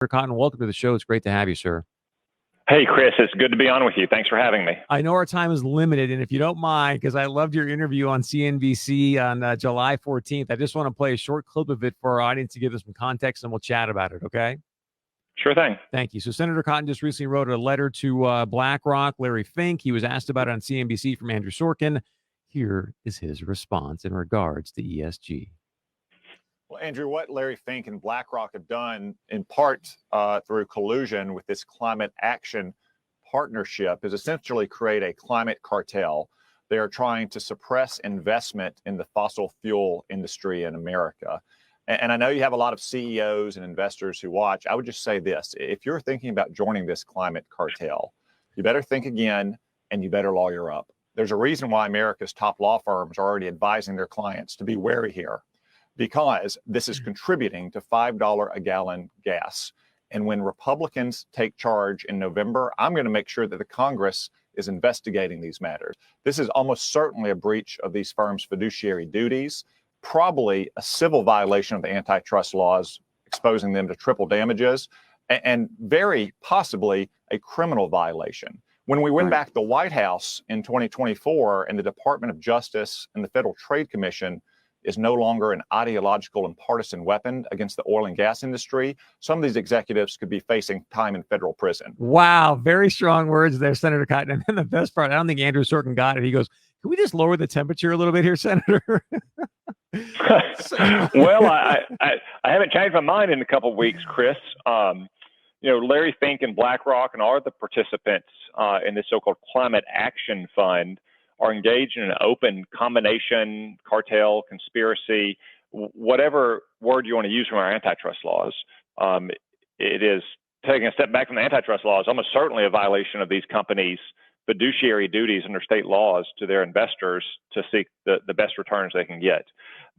Cotton, welcome to the show. It's great to have you, sir. Hey, Chris, it's good to be on with you. Thanks for having me. I know our time is limited, and if you don't mind, because I loved your interview on CNBC on July 14th, I just want to play a short clip of it for our audience to give us some context, and we'll chat about it, okay? Sure thing. Thank you. So Senator Cotton just recently wrote a letter to BlackRock, Larry Fink. He was asked about it on CNBC from Andrew Sorkin. Here is his response in regards to ESG. Well, Andrew, what Larry Fink and BlackRock have done, in part through collusion with this climate action partnership, is essentially create a climate cartel. They are trying to suppress investment in the fossil fuel industry in America. And I know you have a lot of CEOs and investors who watch. I would just say this: if you're thinking about joining this climate cartel, you better think again and you better lawyer up. There's a reason why America's top law firms are already advising their clients to be wary here, because this is contributing to $5 a gallon gas. And when Republicans take charge in November, I'm going to make sure that the Congress is investigating these matters. This is almost certainly a breach of these firms' fiduciary duties, probably a civil violation of the antitrust laws, exposing them to triple damages, and very possibly a criminal violation. When we win back the White House in 2024 and the Department of Justice and the Federal Trade Commission is no longer an ideological and partisan weapon against the oil and gas industry, some of these executives could be facing time in federal prison. Wow, very strong words there, Senator Cotton. And then the best part, I don't think Andrew Sorkin got it. He goes, can we just lower the temperature a little bit here, Senator? Well, I haven't changed my mind in a couple of weeks, Chris. Larry Fink and BlackRock and all the participants in this so-called Climate Action Fund are engaged in an open combination, cartel, conspiracy, whatever word you want to use from our antitrust laws. It is, taking a step back from the antitrust laws, almost certainly a violation of these companies' fiduciary duties under state laws to their investors to seek the best returns they can get.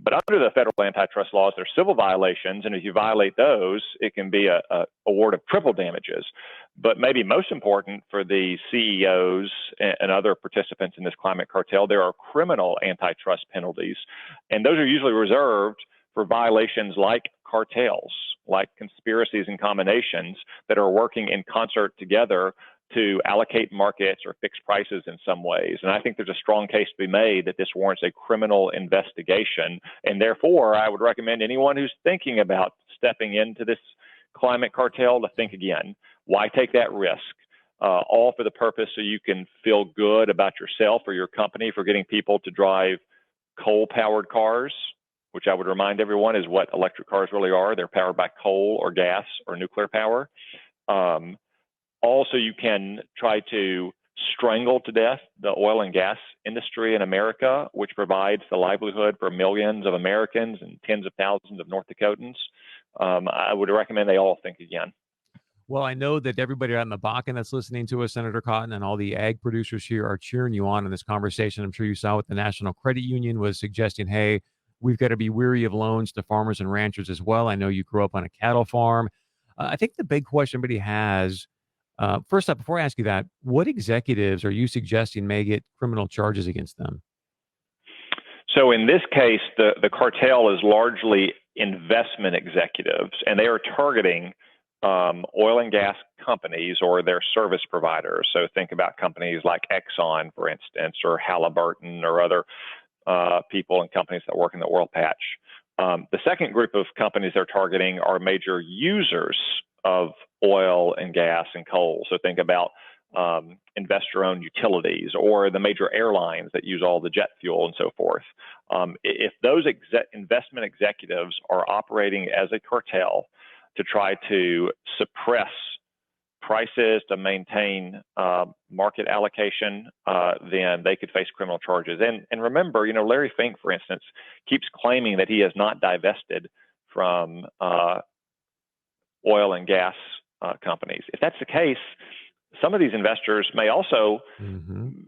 But under the federal antitrust laws, there are civil violations, and if you violate those, it can be a award of triple damages. But maybe most important for the CEOs and other participants in this climate cartel, there are criminal antitrust penalties, and those are usually reserved for violations like cartels, like conspiracies and combinations that are working in concert together to allocate markets or fix prices in some ways. And I think there's a strong case to be made that this warrants a criminal investigation. And therefore, I would recommend anyone who's thinking about stepping into this climate cartel to think again. Why take that risk? All for the purpose so you can feel good about yourself or your company for getting people to drive coal-powered cars, which I would remind everyone is what electric cars really are. They're powered by coal or gas or nuclear power. Also, you can try to strangle to death the oil and gas industry in America, which provides the livelihood for millions of Americans and tens of thousands of North Dakotans. I would recommend they all think again. Well, I know that everybody out in the Bakken that's listening to us, Senator Cotton, and all the ag producers here are cheering you on in this conversation. I'm sure you saw what the National Credit Union was suggesting. Hey, we've got to be weary of loans to farmers and ranchers as well. I know you grew up on a cattle farm. I think the big question everybody has, first up, before I ask you that, what executives are you suggesting may get criminal charges against them? So in this case, the cartel is largely investment executives, and they are targeting oil and gas companies or their service providers. So think about companies like Exxon, for instance, or Halliburton or other people and companies that work in the oil patch. The second group of companies they're targeting are major users of oil and gas and coal. So think about investor-owned utilities or the major airlines that use all the jet fuel and so forth. If those investment executives are operating as a cartel to try to suppress prices to maintain market allocation, then they could face criminal charges. And remember, Larry Fink, for instance, keeps claiming that he has not divested from oil and gas companies. If that's the case, some of these investors may also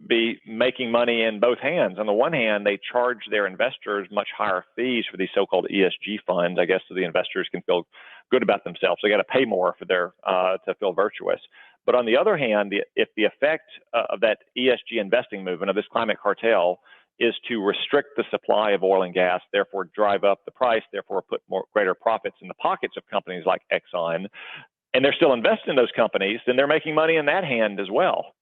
be making money in both hands. On the one hand, they charge their investors much higher fees for these so-called ESG funds, I guess, so the investors can feel good about themselves. They got to pay more for their to feel virtuous. But on the other hand, if the effect of that ESG investing movement of this climate cartel is to restrict the supply of oil and gas, therefore drive up the price, therefore put greater profits in the pockets of companies like Exxon, and they're still investing in those companies, then they're making money in that hand as well.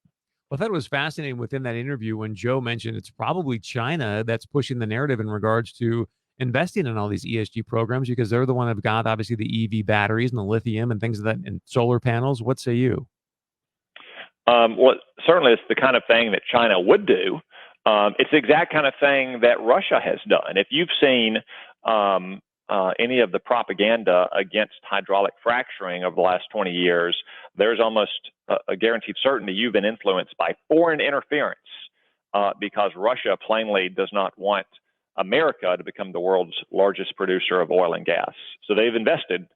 Well, I thought it was fascinating within that interview when Joe mentioned it's probably China that's pushing the narrative in regards to investing in all these ESG programs because they're the one that have got obviously the EV batteries and the lithium and things of that and solar panels. What say you? Well, certainly it's the kind of thing that China would do. It's the exact kind of thing that Russia has done. If you've seen any of the propaganda against hydraulic fracturing over the last 20 years, there's almost a guaranteed certainty you've been influenced by foreign interference because Russia plainly does not want America to become the world's largest producer of oil and gas. So they've invested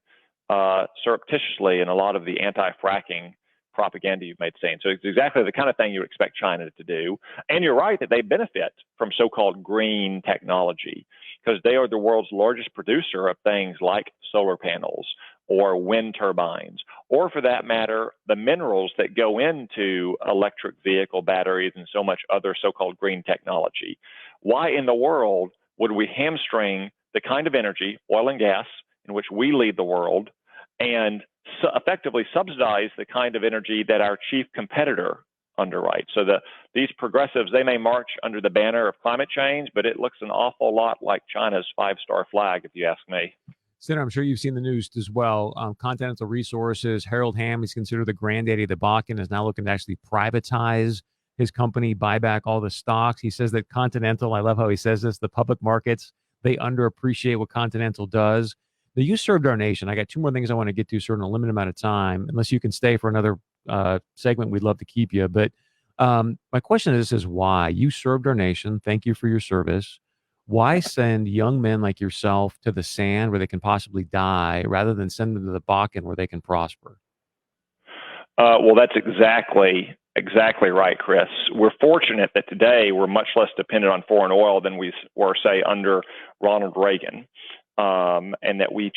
surreptitiously in a lot of the anti-fracking propaganda you've made seen. So it's exactly the kind of thing you would expect China to do. And you're right that they benefit from so-called green technology because they are the world's largest producer of things like solar panels or wind turbines, or for that matter, the minerals that go into electric vehicle batteries and so much other so-called green technology. Why in the world would we hamstring the kind of energy, oil and gas, in which we lead the world, and effectively subsidize the kind of energy that our chief competitor underwrites? So these progressives, they may march under the banner of climate change, but it looks an awful lot like China's five-star flag, if you ask me. Senator, I'm sure you've seen the news as well. Continental Resources, Harold Hamm, he's considered the granddaddy of the Bakken, is now looking to actually privatize his company, buy back all the stocks. He says that Continental, I love how he says this, the public markets, they underappreciate what Continental does. Now, you served our nation. I got two more things I want to get to, sort of in a limited amount of time. Unless you can stay for another segment, we'd love to keep you. But my question is why? You served our nation. Thank you for your service. Why send young men like yourself to the sand where they can possibly die rather than send them to the Bakken where they can prosper? Well, that's exactly right, Chris. We're fortunate that today we're much less dependent on foreign oil than we were, say, under Ronald Reagan. And that we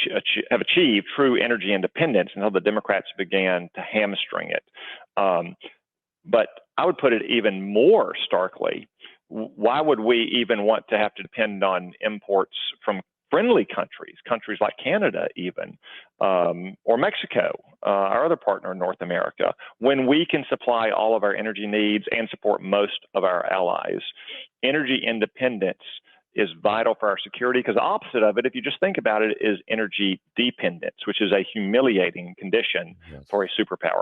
have achieved true energy independence until the Democrats began to hamstring it. But I would put it even more starkly. Why would we even want to have to depend on imports from friendly countries like Canada even, or Mexico, our other partner in North America, when we can supply all of our energy needs and support most of our allies? Energy independence is vital for our security because the opposite of it, if you just think about it, is energy dependence, which is a humiliating condition for a superpower.